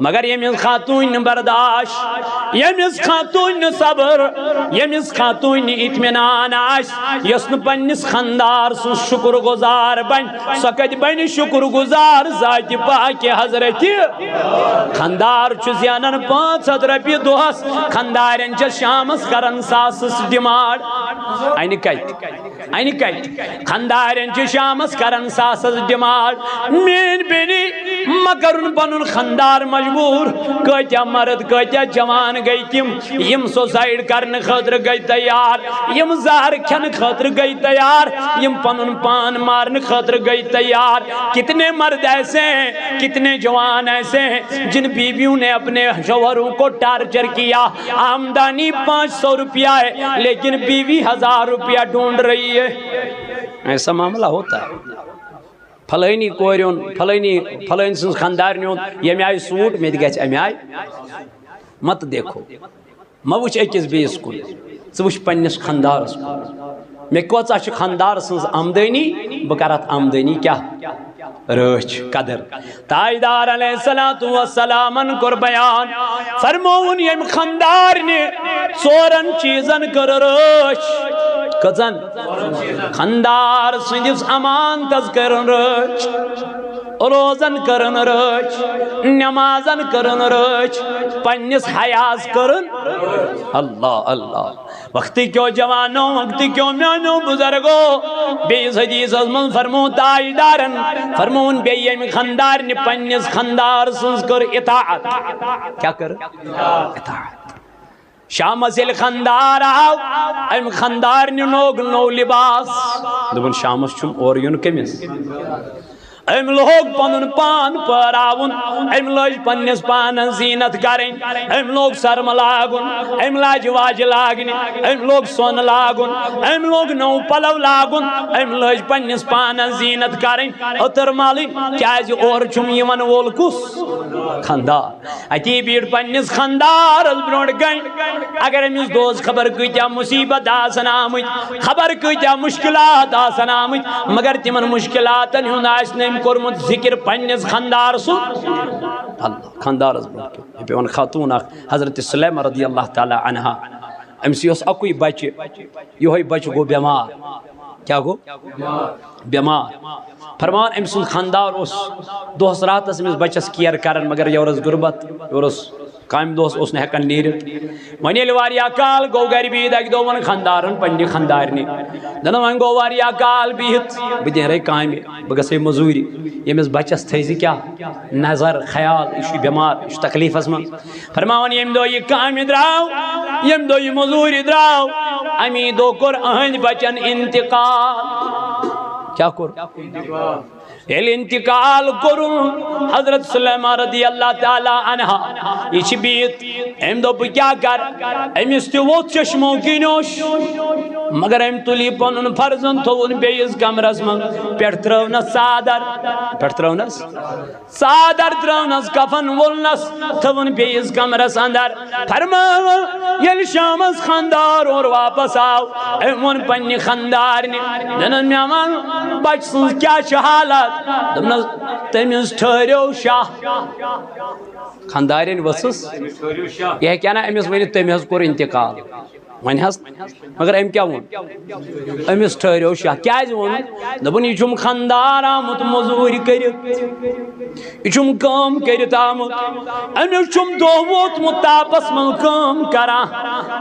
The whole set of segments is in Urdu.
مگر یمس خاتون برداشت یمس خاتون صبر یمس خاتون اطمینان آس یس نہ پنس خاندار سن شکر گزار بن سو کت بن شکر گزار ذات پاک حضرت خاندار زینان 500 رۄپیہِ دۄہس خاندارن چھ شامس کران ساسس ڈیمانڈ این کت خاندارن چھ شامس کران ساسس ڈیمانڈ مین بیٚنہِ مہ کرُن پنُن خاندار مجبور کتیا مرد کتیا جوان گئی تم یم سوسائڈ کرنے خاطر گئی تیار یم زہر کھن خاطر گئی تیار یم پنن پان مارنے خاطر گئی تیار کتنے مرد ایسے ہیں کتنے جوان ایسے ہیں جن بیویوں نے اپنے شوہروں کو ٹارچر کیا آمدنی 500 روپیہ ہے لیکن بیوی 1000 روپیہ ڈھونڈ رہی ہے ایسا معاملہ ہوتا ہے فلانی کورین فلانی سن خاندارنیون یم آئی سوٹ میں گھس ام آئی مت دیکھو مہ وچ أکس بیس کن ژٕ وچھ پننس خاندارس کن مے کۭژاہ چھ خاندار سنز آمدنی بہ کر اتھ آمدنی کیا رچ قدر تاجدار علیہ السلام کور بیان فرمون یم خاندار نے 4 چیزن کر رچ کزن خاندار سندس امان تز کرن رچ روزن کرن رچ نمازن کرن رچ پنس حیاز کرن اللہ اللہ وقتی کیوں جوانوں وقتی کیوں میانوں بزرگوں بیس حدیث من فرمو تاجدارن فرمون بیم خاندار نے پنس خاندار سنز کر اطاعت کیا کر اطاعت شام سیل خاندار آو ام خاندار نے نوگ نو لباس دبن شامس چھم اور یون کمس ام لوگ پنن پان پراون ام لوگ پنس پان زینت کریں ام لوگ سرم لاگن ام لاج واج لاگن ام لوگ سون لاگن ام لوگ نو پلو لاگن ام لوگ پنس پان زینت کریں اتر مالی کیازِ اور چھم یمن وول کس خاندار اتی بیڑ پنس خاندار برونٹ گئی اگر امس دوز خبر کتیا مصیبت آسن آمت خبر کتیا مشکلات آسن آمت مگر تمن مشکلاتن ہند آسن کورمت ذکر پنس خاندار سو اللہ خاندار پیون خاتون حضرت سلیمہ رضی اللہ تعالی عنہا امس اکوئی بچہ یہ بچہ گو بیمار کیا گو بیمار فرمان ام سن خاندار اس دہس راتس امس بچس کیر کرن مگر یورس غربت یورس کام دہس نہ ہیکان نیرت ون یل واریا کال گو گر بہت اکہ دہ ون خاندارن پنہ خاندارنی دن ون گو واریا کال بہت بہ دہرے کامہ بہ گژھے مزوری یمس بچس تھیزِ کیا نظر خیال یہ بیمار یہ تکلیفس من فرمان یم دہ یہ کامہ دراو یم دہ یہ مزوری دراو امی دہ کور اہند بچن انتقال کیا کور یل انتقال کرن حضرت سلیمہ رضی اللہ تعالی عنہ یہ بیت ام دہ کیا کر امس تہ ووت چشمو کنوش مگر ام تلی پنن فرزن تھون بیس کمرس من پہ ترونس صادر پہ ترونس صادر ترونس کفن ولنس تھون بیس کمرس اندر فرماو یل شامس خاندار اور واپس آو ام ون پنہ خاندار دنن میامان بچ سن کیا حالت تمس ٹھہرو شاہ خاندارین وسس یہ کیا نا امس ون تم کور انتقال ون مگر ام کیا ون امس ٹھہرو شاہ کیاز ون دپن یہ خاندار آمت مزوری کرت یہ کام کرت آمت امس دہ ووتمت تاپس من کام کران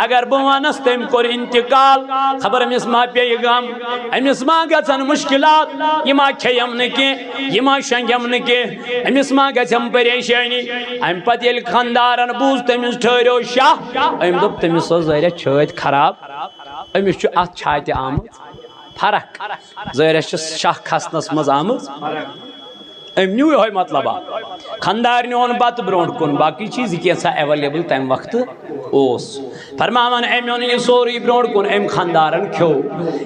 اگر بہ ونس تم کور انتقال خبر امس ما پی غم امس ما گژھن مشکلات یہ ما کھیم نہ کی یہ ما شنگم نہ کی امس ما گژھم پریشانی ام پتہ یل خاندارن بوز تمس ٹھہرو شاہ ام دپ تمس ظاہر چھت خراب امس ات چھاتہ آمت فرق ظاہر شاہ کھسنس مز آمت ام نیو یہ مطلب خاندار اون پتہ برونٹ کن باقی چیز کیسا ایویلیبل تم وقت اوس فرمان ام اون یہ سوری برونٹ کن ام خاندارن کھو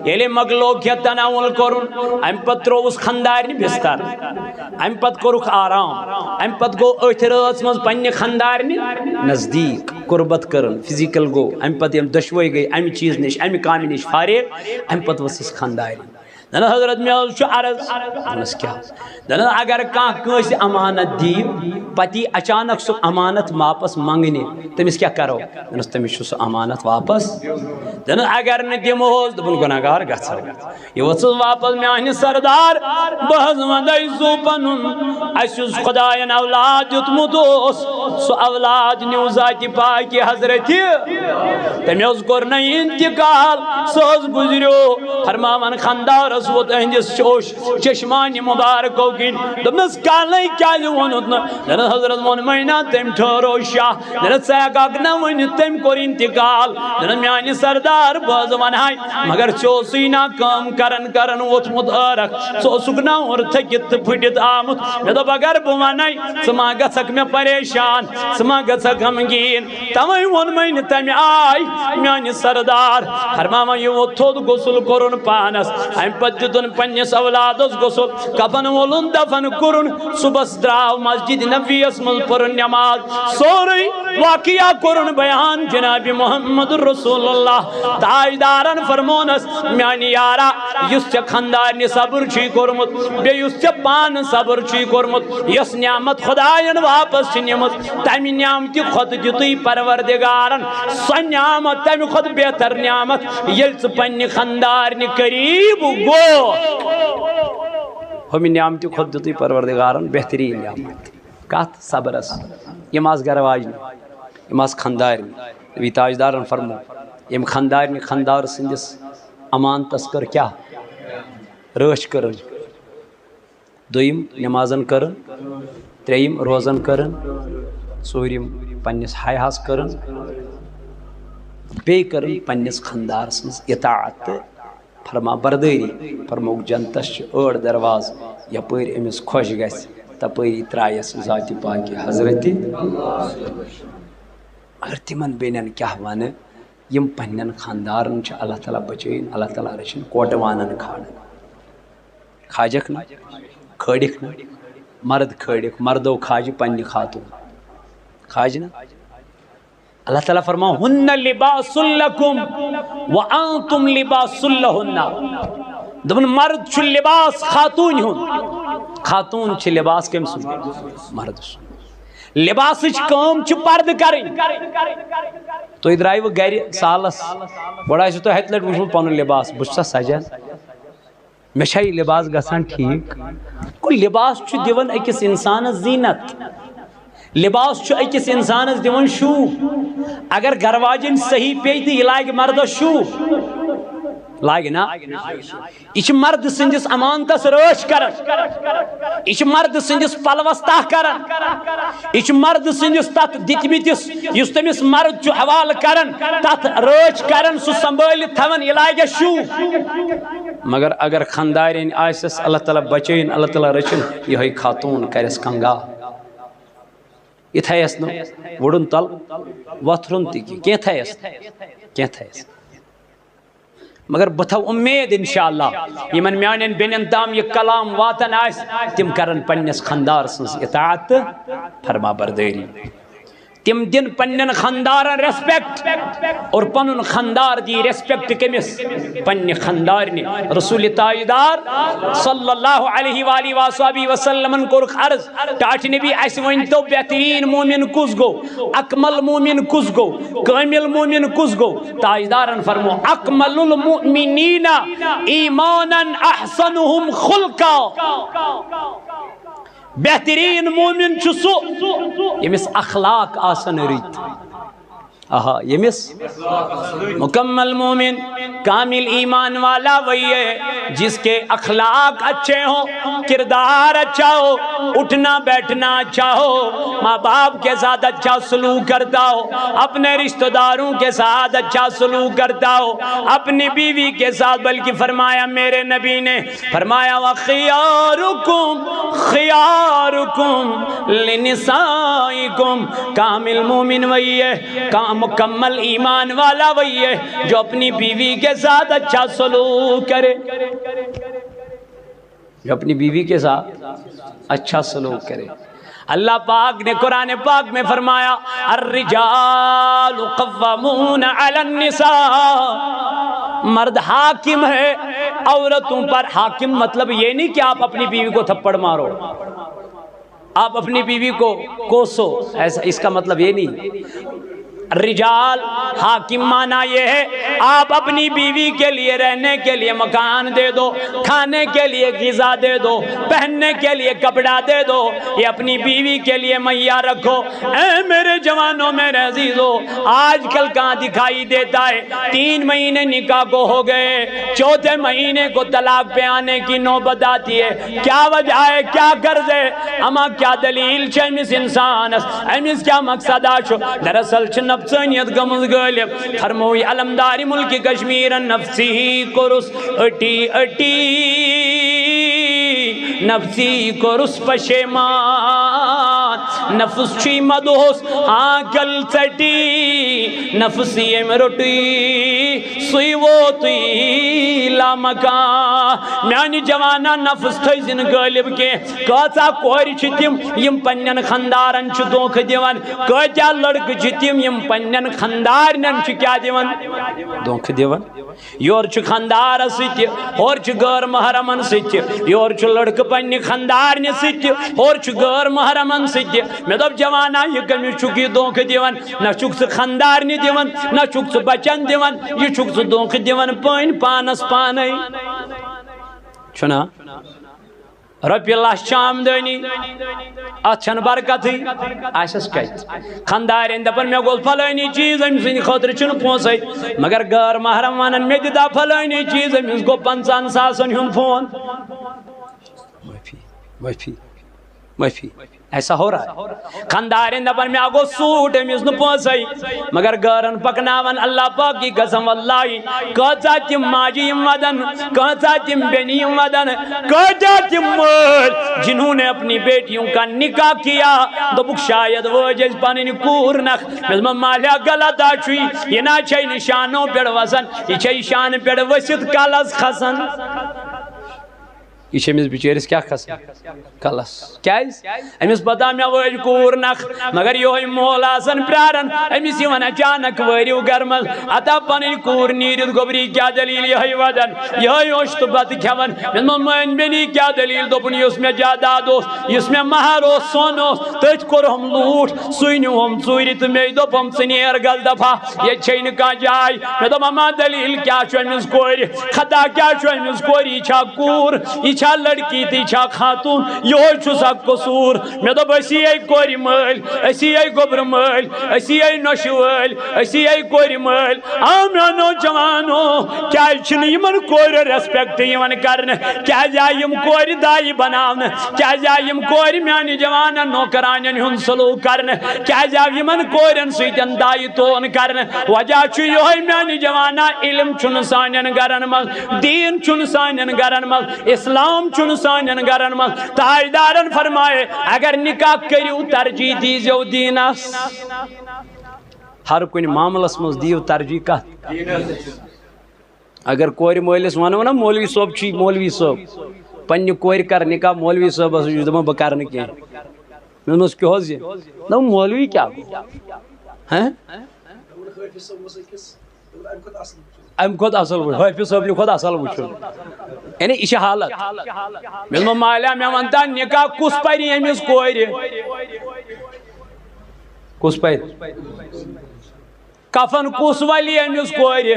یل مگلو کھے تناول کرن ام پتہ تروس خاندار بستر ام پتہ کورک آرام ام پتہ گو اتھ رات مز پنہ خاندار نزدیک قربت کرن فزیکل گو ام پتہ یم دشوئی گئی ام چیز نش ام کامہ نش فارغ ام پتہ وسس خاندار دن حضرت میں عرض دنس کیا دن اگر کنس امانت دی پتی اچانک سو امانت واپس منگنے تمس کیا کرو دنس تمس سو امانت واپس دن اگر ن دموس دپن گناہگار گھر یہ وس واپس میانہ سردار بہت ودائی سو پن اس خدائن اولاد دیتمت سو اولاد نیو ذات پاک حضرت تمس کور نا انتقال سہ گزریو فرماون خاندار ووت اہندس چشمانہ مبارکو کن دپنس کالے کیا وونت نا حضرت وون مینا تم ٹھہرو شاہ ژٕ ہیککھ نا ؤنِتھ تٔمۍ کوٚر انتقال میانہ سردار بہٕ ونہاے مگر ژےٚ نا کٲم کرن کرن ووتمُت ٲرکھ ژٕ اوسُکھ نا اور تھٔکِتھ تہٕ پھٕٹِتھ آمُت مےٚ دوٚپ اگر بہٕ ونے ژٕ ما گژھکھ مےٚ پریشان ژٕ ما گژھکھ غمگیٖن تَوَے ووٚن مےٚ نہٕ تَمہِ آے میانہ سردار فرماوان یہِ ووت تھوٚد غسل کوٚرُن پانس امہِ پتہٕ دِتُن پننس اولادس غسل کفن وولُن دفن کوٚرُن صبحس درٛاو مسجد نبویس منٛز پٔرٕن نماز سورُے واقعہ کوٚرُن بیان جناب محمد رسول اللہ تاجدارن فرمونس میانہ یارا یُس ژےٚ خاندارنہِ صبر چھُے کوٚرمُت بیٚیہِ یُس ژےٚ پانہٕ صبر چھُے کوٚرمُت یۄس نعمت خدایَن واپس چھِ نِمٕژ تمہِ نعمتہِ کھۄتہٕ دِتُے پروردگارن سۄ نعمت تمہِ کھۄتہٕ بہتر نعمت ییٚلہِ ژٕ پننہِ خاندارنہِ قریٖب گو ہمیں نعمتہِ کھۄتہٕ دِتُے پروردگارن بہتریٖن نعمت کتھ صبرس یم آس گھر واجنہِ یم آس خاندارنہِ نبی تاجدارن فرمو یم خاندارنہِ خاندار سٕنٛدِس امانتس کٔر کیٛاہ رٲچھ کٔرٕن دوٚیِم نمازن کٔرٕن ترٛیٚیِم روزن کٔرٕن ژوٗرِم پننس حیاہس کٔرٕن بیٚیہِ کٔرٕن پننس خاندار سٕنٛز اطاعت تہٕ فرما بردٲری فرموک جنتس چھِ 8 درواز یپٲرۍ أمِس خۄش گژھِ تپٲری ترٛایس ذاتِ پاکہِ حضرتِ مگر تِمن بیٚنٮ۪ن کیٛاہ ونہٕ یم پننٮ۪ن خاندارن چھِ اللہ تعالیٰ بچٲیِن اللہ تعالیٰ رٔچھِن کوٹہٕ وانن کھالن کھاجکھ نہٕ کھٲڑِکھ نہٕ مرد کھٲڑِکھ مردو کھاجہِ پننہِ خاتون کھاجہِ نہٕ اللہ تعالیٰ فرماو ہن لباس لکم وانتم لباس لہن دپن مرد چھُ لباس خاتون ہُنٛد خاتون چھِ لباس کٔمۍ سُنٛد مرد سُنٛد لباسٕچ کٲم چھِ پردٕ کرٕنۍ تُہۍ درٛایوٕ گرِ سالس گۄڈٕ آسِوٕ تۄہہِ 100 لٹہِ وٕچھمُت پنُن لباس بہٕ چھُسا سجان مےٚ چھا یہِ لباس گژھان ٹھیٖک گوٚو لباس چھُ دِوان أکِس انسانس زیٖنت لباس چھُ أکِس انسانس دِوان شوٗب اگر گھر واجِنۍ صحیح پیٚیہِ تہٕ یہِ لاگہِ مردس شوٗب لاگہِ نا یہ چھِ مرد سٕنٛدِس امانتس رٲچھ کران یہ چھِ مرد سٕنٛدِس پلوس تاہ کران یہ چھِ مرد سٕنٛدِس تتھ دِتمٕتِس یُس تٔمِس مرد چھُ حوالہٕ کران تتھ رٲچھ کران سُہ سنبھٲلِتھ تھاوان یہِ لاگٮ۪س شوٗب مگر اگر خاندارٮ۪ن آسٮ۪س اللہ تعالیٰ بچٲیِن اللہ تعالیٰ رٔچھِن یِہوٚے خاتوٗن کرٮ۪س کنگال یہِ تھایس نہٕ وُڑُن تل وۄتھرُن تہِ کینٛہہ تھایس مگر بہٕ تھاو اُمید انشاءاللہ یمن میانٮ۪ن بیٚنٮ۪ن تام یہِ کلام واتان آسہِ تِم کرن پننس خاندار سٕنٛز اطاعت تہٕ فرما بردٲری تم دن پنن خاندارن ریسپیکٹ اور پنن خاندار دی ریسپیکٹ کمس پنہ خاندارنی رسول تاجدار صلی اللہ علیہ وآلہ وصحبہ وسلم کور عرض ٹاٹھ نبی اس ون تو بہترین مومن کس گو اکمل مومن کس گو کامل مومن کس گو تاجدارن فرمو اکمل المؤمنین ایمانا احسنهم خلقا بہترین مومن چھُ سُہ ییٚمِس اخلاق آسن رٕتۍ یمس مکمل مومن کامل ایمان والا وہی ہے جس کے اخلاق اچھے ہوں کردار اچھا ہو اٹھنا بیٹھنا اچھا ہو ماں باپ کے ساتھ اچھا سلوک کرتا ہو اپنے رشتہ داروں کے ساتھ اچھا سلوک کرتا ہو اپنی بیوی کے ساتھ بلکہ فرمایا میرے نبی نے فرمایا وَخِيَارُكُمْ خِيَارُكُمْ لِنِسَائِكُمْ کامل مومن وہی ہے مکمل ایمان والا وہی ہے جو اپنی بیوی کے ساتھ اچھا سلوک کرے جو اپنی بیوی کے ساتھ اچھا سلوک کرے اللہ پاک نے قرآن پاک میں فرمایا الرجال قوامون علی النساء مرد حاکم ہے عورتوں پر حاکم مطلب یہ نہیں کہ آپ اپنی بیوی کو تھپڑ مارو، آپ اپنی بیوی کو کوسو، ایسا اس کا مطلب یہ نہیں۔ رجال حاکم مانا یہ ہے آپ اپنی بیوی کے لیے رہنے کے لیے مکان دے دو، کھانے کے لیے غذا دے دو، پہننے کے لیے کپڑا دے دو، یہ اپنی بیوی کے لیے مہیا رکھو۔ اے میرے جوانوں میرے عزیزوں، آج کل کہاں دکھائی دیتا ہے 3 مہینے نکاح کو ہو گئے، 4تھے مہینے کو طلاق پہ آنے کی نوبت آتی ہے۔ کیا وجہ ہے، کیا غرض ہے، اما کیا دلیل چھ امس انسانس، امس کیا مقصد آچو؟ دراصل چھ نفسانیت گمز غالب۔ فرموئی علمداری ملک کشمیر نفسی کرس اٹی اٹی، نفسی کرس پشیمان، نفس چی مدوس آکل چٹی، نفسی ام رٹی سوئی ووتی لامکان۔ میانی جوانا نفس تھئی زن غالب کے کاچا کوری چھتیم یم پنین خاندارن چھ دونکھ دیوان، کاچا لڑک چھتیم یم پنین خاندارن چھ کیا دیوان، دونکھ دیوان۔ یور چھ خاندار ستی اور چھ غیر محرمن ستی، یور چھ لڑک پنی خاندارن ستی اور چھ غیر محرمن ستی۔ میں دب جوانا یہ کمی چکی دونکھ دیوان، نہ چکس خاندارن دیوان، نہ چکس بچن دیوان، یہ چکس دونکھ دیوان پین پانس پانے چھنا رپی اللہ شام دینی اچھن برکت ہی آسس کت خاندارین دپن میں گول فلانی چیز ام سن خاطر چھن پونسے، مگر غیر محرم ونن میں دا فلانی چیز امس گو 50 ساسن ہن فون۔ معافی ایسا ہو رہا ہے۔ خاندارین دپن میں آگو سوٹ امس نو پونسے، مگر غیرن پکناون اللہ پاک کی قسم واللہ کاچا تم ماجی ودن، کاچا تم بینی ودن، کاچا تم مول جنہوں نے اپنی بیٹیوں کا نکاح کیا دبک شاید وہ جس پانین کور نخ مزم مالیا غلط آچوئی، یہ نا چھئی نشانوں پیڑ وزن، یہ چھئی شان پیڑ وسط کالس خسن۔ یہ امس بچیرس کیا کھسن کلس کیاز امس پتہ مے وج کور نخ، مگر یہ مول آسن پرارن امس یون اچانک وریو گرمل اتا پن کور نیرت گوبری کیا دلیل یہ ودن یہ اوشت بت کھون من بنی کیا دلیل دوپن یس مے جائیداد اوس یس مے مہر اوس سون اوس تت کورہم لوٹ سوئی نیوہم ژوٗرِ تہٕ مے دوپم ژٕ نیر گل دفعہ یہ چھے نہٕ کانٛہہ جاے مے دوپ اما دلیل کیا چھُ أمِس کورِ خطا کیا چھُ أمِس کورِ یہِ چھا کوٗر یہِ چھا لڑکی تی چھا خاتون یہ چھسا قصور میں دب اسی ای کوری مل اسی ای گبر مل اسی ای نوش ول اسی ای کوری مل آمیا نوجوانو کیا چھن یمن کوری ریسپیکٹ یمن کرن کیا جائے یم کوری دائی بناون کیا جائے یم کوری میانی جوانا نوکرانین ہن سلوک کرن کیا جائے یمن کورین سیتن دائی تون کرن وجہ چھو یہ میانی جوانا علم چھن سانین گرن مل دین چھن سانین گرن مل اسلام چھن سانین گرن مل تاجدارن فرمائے اگر نکاح کریو ترجیح دیزیو دینس ہر کن معاملس مز دیو ترجیح کا اگر کوری مولس ونو نا مولوی صاحب چھی مولوی صاحب پنہ کوری کر نکاح مولوی صاحب اس دپان بہ کر نہ کینٛہہ مےٚ دوٚپمس کیٛاہ حظ یہِ دوٚپ مولوی کیٛاہ گوٚو امہ کھۄتہٕ اصل وٕچھ حٲفظ صٲبنہِ کھۄتہٕ اصل وٕچھُن یعنی یہ حالت مےٚ دوٚپ مالیہ مےٚ ون تا نکاح کُس پرِ أمِس کورِ کُس پرِ کفن کُس ولی أمِس کورِ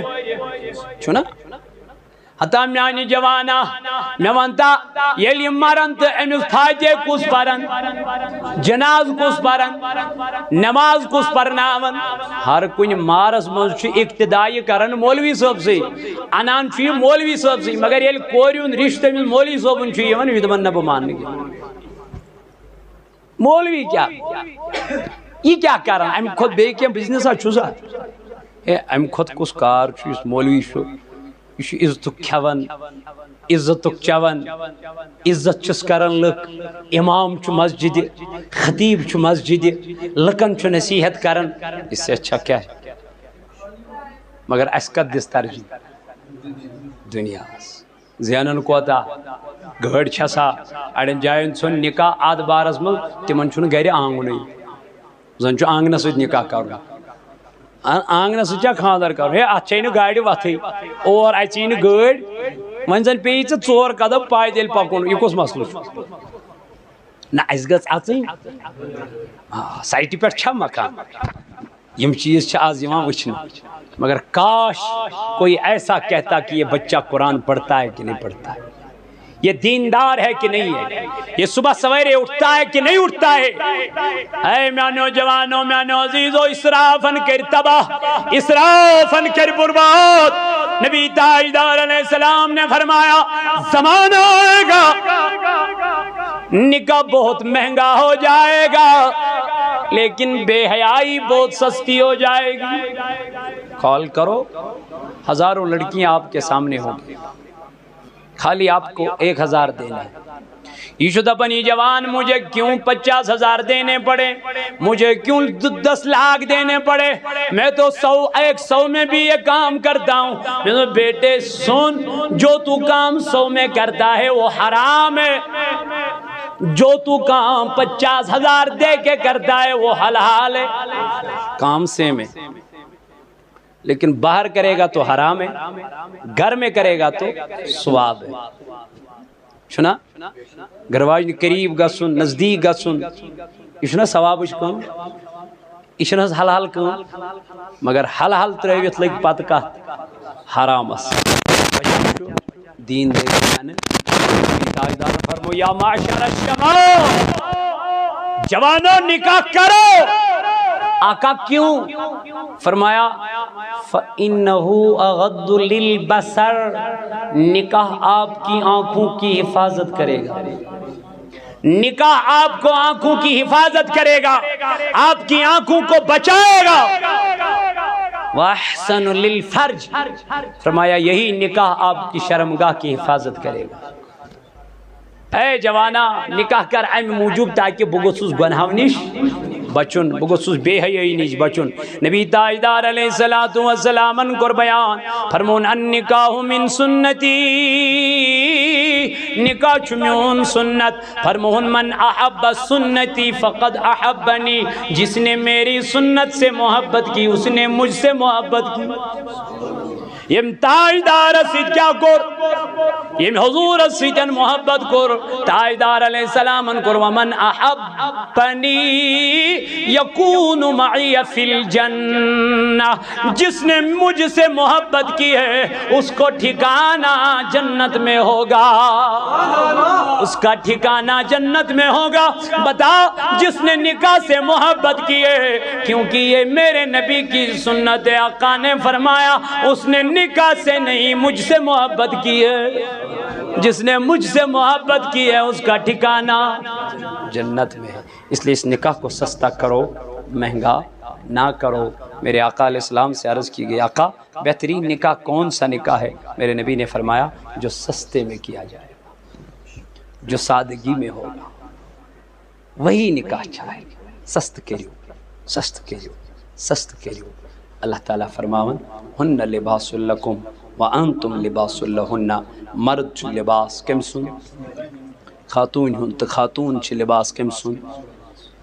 چھُنا ہتا میانی جوانا میں ونتا یلی مرن تو امس فاتح کس پرن جناز کس پرن نماز کس پرناون ہر کن مارس مز اقتدائی کرن مولوی صاحب سے انان مولوی صاحب سے مگر یل کوریون رشتہ امس مولوی صاحبن یہ دپان نہ بہ مان مولوی کیا یہ کیا کران امہ کھت بیٚیہِ کینٛہہ بزنس چھُسا امہ کھت کس کار یس مولوی یہ عزت کھیون عزت چون عزت چس کرن لک امام مسجد خطیب مسجد لکن نصیحت کرن اس سے اچھا کیا ہے مگر اس کت دس ترجیح دنیا زینن کوتا گھڑ چھسا اڑین جائن ژھن نکاح اد بارس مل تمن چھن گھر آنگن زن چھ آنگن سۭتۍ نکاح کرن آنگن سۭتۍ چھا خاندر کرن ہے ات چھے نہٕ گاڑِ وتھٕے اور اژی نہٕ گٲڑۍ ون زن پی ژور قدم پایدل پکن یہ کس مسلہ نہ اس گژھ اژٕنۍ سائٹہِ پٮ۪ٹھ چھا مکان یم چیز آج یوان وچھنے مگر کاش کوئی ایسا کہتا کہ یہ بچہ قرآن پڑھتا ہے کہ نہیں پڑھتا ہے، یہ دیندار ہے کہ نہیں ہے، یہ صبح سویرے اٹھتا ہے کہ نہیں اٹھتا ہے۔ اے میانو جوانو میانو عزیزو، اسرافن کر تباہ، اسرافن کر برباد۔ نبی تاجدار علیہ السلام نے فرمایا زمانہ آئے گا نکاح بہت مہنگا ہو جائے گا لیکن بے حیائی بہت سستی ہو جائے گی۔ کال کرو، ہزاروں لڑکیاں آپ کے سامنے ہوں گی، خالی آپ کو 1000 دینا ہے۔ یہ شدہ بنی جوان مجھے کیوں 50,000 دینے پڑے، مجھے کیوں 10 لاکھ دینے پڑے، میں تو 100 میں بھی یہ کام کرتا ہوں۔ میں تو بیٹے سن، جو تو کام 100 میں کرتا ہے وہ حرام ہے، جو تو کام 50,000 دے کے کرتا ہے وہ حلال ہے۔ کام سیم ہے لیکن باہر کرے گا تو حرام ہے، گھر میں کرے گا تو ثواب ہے۔ چھنا گرواج قریب گسن نزدیک گسن یہ چھنا ثواب کم، یہ چھنا حلال کم، مگر حلال ترویت لگ پتہ کت حرامس دین دے تاجدار فرمو یا معاشر الشباب، جوانوں نکاح کرو۔ آقا کیوں؟ فرمایا فَإِنَّهُ أَغَضُّ لِلْبَصَرِ، نکاح آپ کی آنکھوں کی حفاظت کرے گا، نکاح آپ کو آنکھوں کی حفاظت کرے گا، آپ کی آنکھوں کو بچائے گا۔ وَأَحْسَنُ لِلْفَرْجِ، فرمایا یہی نکاح آپ کی شرمگاہ کی حفاظت کرے گا۔ اے جوانا نکاح کر ایم موجود تاکہ بگوسوس گناہوں نش بچن، بگوسوس بے حیائی نش بچن۔ نبی تاجدار علیہ السلام کر بیان فرمون النکاح من سنتی، نکاح چمیون سنت، فرمون من احب سنتی فقد احبنی، جس نے میری سنت سے محبت کی اس نے مجھ سے محبت کی۔ یم تاجدار سے کیا کر، یم حضور سے محبت کر، تاجدار علیہ السلام کر ومن احبنی یکون معی فی الجنہ، جس نے مجھ سے محبت کی ہے اس کو ٹھکانہ جنت میں ہوگا، اس کا ٹھکانہ جنت میں ہوگا۔ بتا جس نے نکاح سے محبت کی ہے، کیونکہ یہ میرے نبی کی سنت ہے، آقا نے فرمایا اس نے نکاح سے نہیں مجھ سے محبت کی ہے، جس نے مجھ سے محبت کی ہے اس کا ٹھکانہ جنت میں ہے۔ اس لیے اس نکاح کو سستا کرو، مہنگا نہ کرو۔ میرے آقا علیہ السلام سے عرض کی گئی آقا بہترین نکاح کون سا نکاح ہے؟ میرے نبی نے فرمایا جو سستے میں کیا جائے گا، جو سادگی میں ہوگا، وہی نکاح چاہے گا۔ سست کریو، سست کریو، سست کریو۔ اللہ تعالیٰ فرماون ہن لباس لکم وانتم لباس لہن، مرد چھ لباس کم سن خاتون ہن تو خاتون چھ لباس کم سن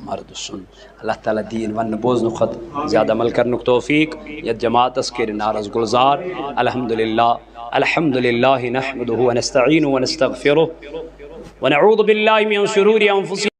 مرد سن۔ اللہ تعالیٰ دین ون بوزن خط زیادہ عمل کرنک توفیق یت جماعت اسکر نارز گلزار۔ الحمدللہ الحمدللہ نحمده ونستعین ونستغفره ونعوذ باللہ من شرور انفسنا